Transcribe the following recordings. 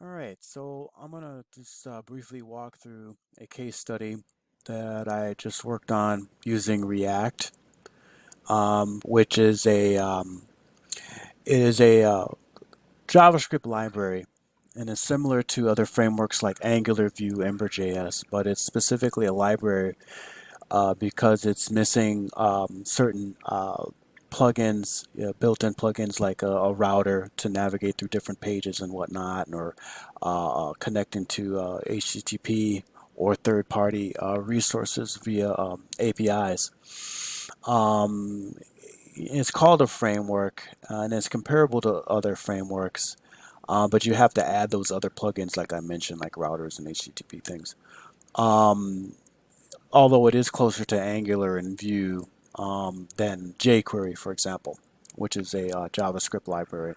All right, so I'm gonna just briefly walk through a case study that I just worked on using React, which is a JavaScript library, and is similar to other frameworks like Angular, Vue, Ember.js, but it's specifically a library because it's missing certain plugins, built-in plugins like a router to navigate through different pages and whatnot, or connecting to HTTP or third-party resources via APIs. Um, it's called a framework, and it's comparable to other frameworks, but you have to add those other plugins, like I mentioned, like routers and HTTP things. Um, Although it is closer to Angular and Vue than jQuery, for example, which is a JavaScript library.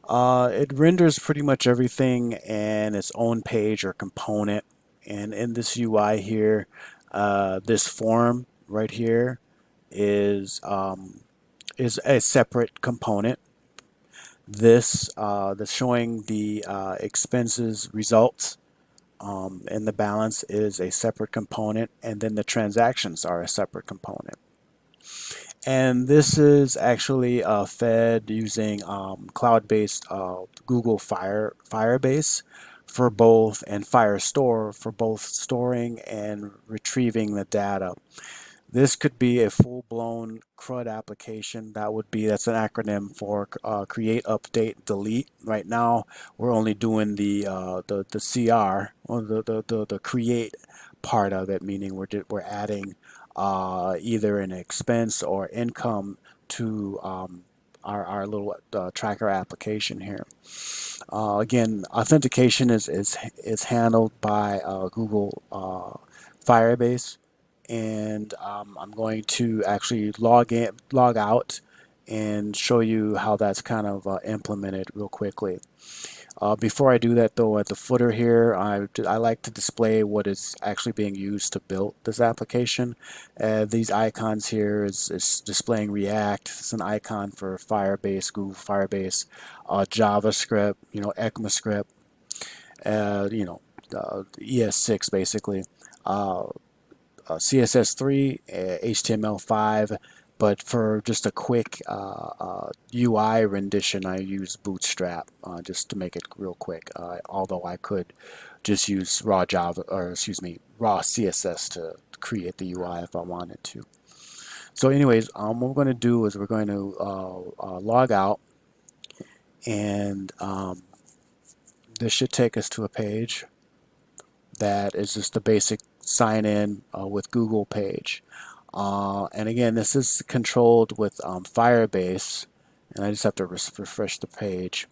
It renders pretty much everything in its own page or component. And in this UI here, this form right here is a separate component. This showing the expenses results and the balance is a separate component, and then the transactions are a separate component. And this is actually fed using cloud-based Google Firebase for both, and Firestore for both storing and retrieving the data. This could be a full-blown CRUD application. That's an acronym for create, update, delete. Right now, we're only doing the CR, or the create part of it, meaning we're adding either an expense or income to our little tracker application here. Again, authentication is handled by Google Firebase, and I'm going to actually log out, and show you how that's kind of implemented real quickly. Before I do that, though, at the footer here, I like to display what is actually being used to build this application. These icons here is displaying React. It's an icon for Firebase, Google Firebase, JavaScript, ECMAScript, ES6 basically. Uh, CSS3, HTML5, but for just a quick UI rendition, I use Bootstrap just to make it real quick. Although I could just use raw Java, or excuse me, raw CSS to create the UI if I wanted to. So, anyways, what we're going to do is we're going to log out, and this should take us to a page that is just the basic sign in with Google page. And again, this is controlled with Firebase, and I just have to refresh the page.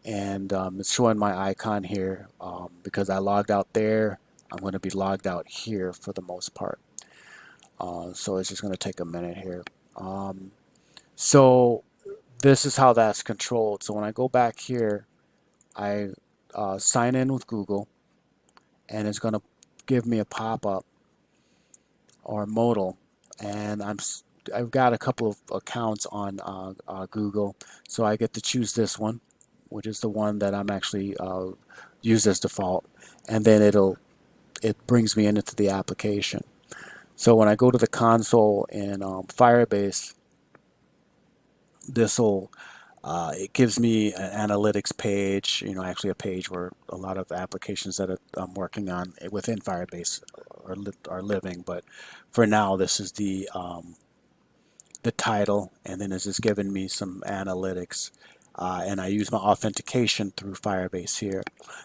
And it's showing my icon here because I logged out there. I'm going to be logged out here for the most part. So it's just going to take a minute here. So this is how that's controlled. So when I go back here, I sign in with Google, and it's going to give me a pop-up or modal, and I've got a couple of accounts on Google, so I get to choose this one, which is the one that I'm actually used as default, and then it brings me into the application. So when I go to the console in Firebase, this will it gives me an analytics page, actually a page where a lot of applications that I'm working on within Firebase are living. But for now, this is the title, and then it's just giving me some analytics. And I use my authentication through Firebase here.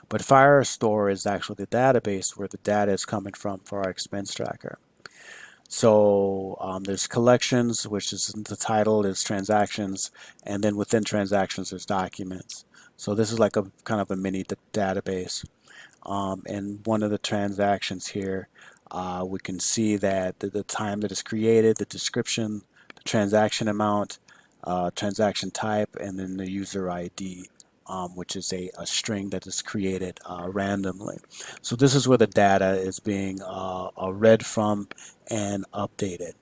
But Firestore is actually the database where the data is coming from for our expense tracker. So there's collections, which is the title, there's transactions, and then within transactions, there's documents. So this is like a kind of a mini database. And one of the transactions here, we can see that the time that is created, the description, the transaction amount, transaction type, and then the user ID, which is a string that is created randomly. So this is where the data is being read from and updated.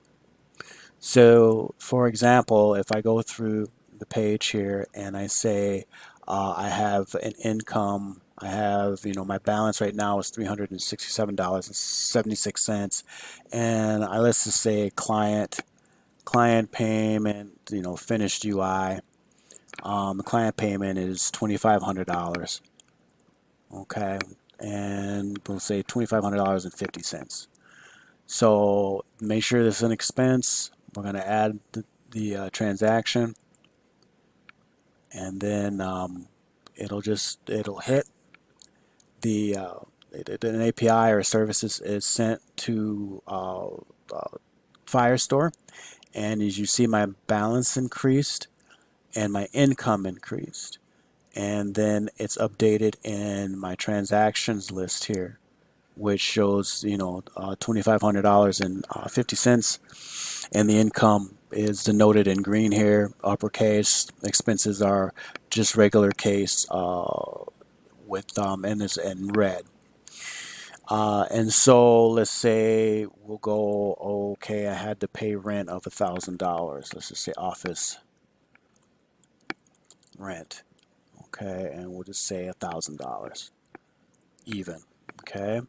So, for example, if I go through the page here and I say I have an income. I have, my balance right now is $367.76, and let's just say client payment, finished UI. The client payment is $2,500. Okay, and we'll say $2,500.50. So make sure this is an expense. We're going to add the transaction, and then it'll hit the an API or services is sent to Firestore, and as you see, my balance increased and my income increased, and then it's updated in my transactions list here, which shows $2,500.50, and the income is denoted in green here, uppercase. Expenses are just regular case with and it's in red. And so let's say we'll go, okay, I had to pay rent of $1,000. Let's just say office rent. Okay, and we'll just say $1,000 even. Okay,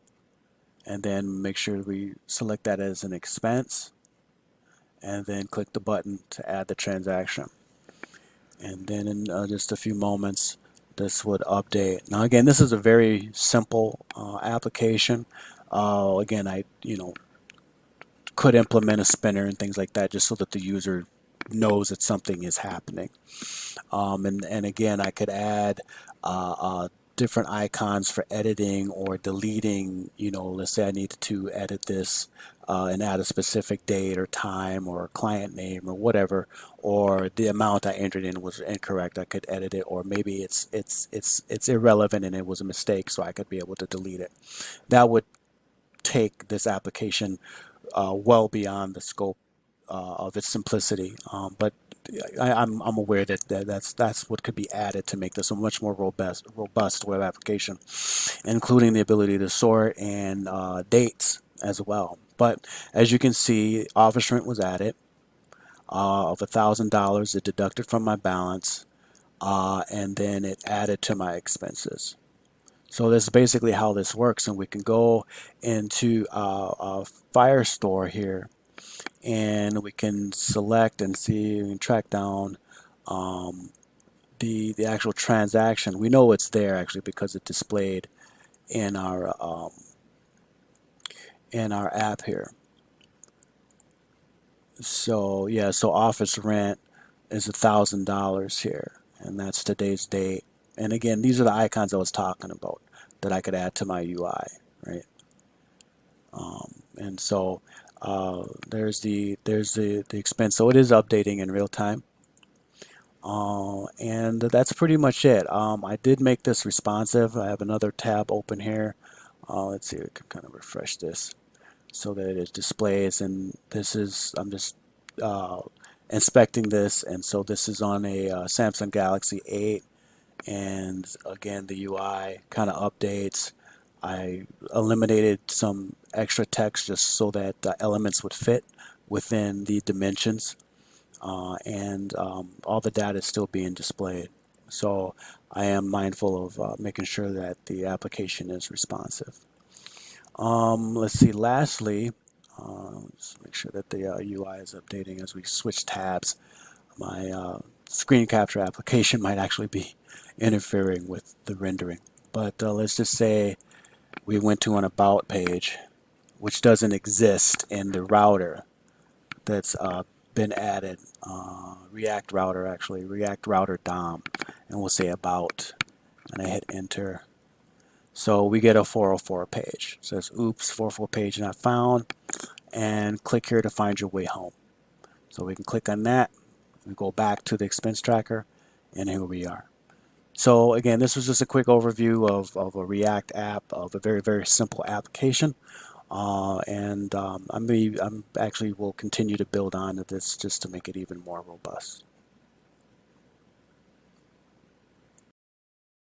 and then make sure we select that as an expense, and then click the button to add the transaction. And then in just a few moments, this would update. Now again, this is a very simple application. Again, I could implement a spinner and things like that just so that the user knows that something is happening. And again, I could add different icons for editing or deleting. Let's say I needed to edit this and add a specific date or time or client name or whatever, or the amount I entered in was incorrect. I could edit it, or maybe it's irrelevant and it was a mistake, so I could be able to delete it. That would take this application well beyond the scope of its simplicity. But I'm aware that's what could be added to make this a much more robust web application, including the ability to sort and dates as well. But as you can see, office rent was added of $1,000. It deducted from my balance, and then it added to my expenses. So this is basically how this works, and we can go into Firestore here, and we can select and see, we can track down the actual transaction. We know it's there actually because it displayed in our app here. So yeah, so office rent is $1,000 here, and that's today's date. And again, these are the icons I was talking about that I could add to my UI, right? And so there's the expense. So it is updating in real time. And that's pretty much it. I did make this responsive. I have another tab open here. Let's see, we can kind of refresh this so that it displays. And this is, I'm just inspecting this. And so this is on a Samsung Galaxy 8. And again, the UI kind of updates. I eliminated some extra text just so that the elements would fit within the dimensions, and all the data is still being displayed. So I am mindful of making sure that the application is responsive. Let's see, lastly, let's make sure that the UI is updating as we switch tabs. My screen capture application might actually be interfering with the rendering. But let's just say we went to an about page, which doesn't exist in the router that's been added. React router, actually, React router DOM, and we'll say about, and I hit enter. So we get a 404 page. It says, oops, 404 page not found, and click here to find your way home. So we can click on that. We go back to the expense tracker, and here we are. So again, this was just a quick overview of a React app, of a very, very simple application. And I'm actually will continue to build on to this just to make it even more robust.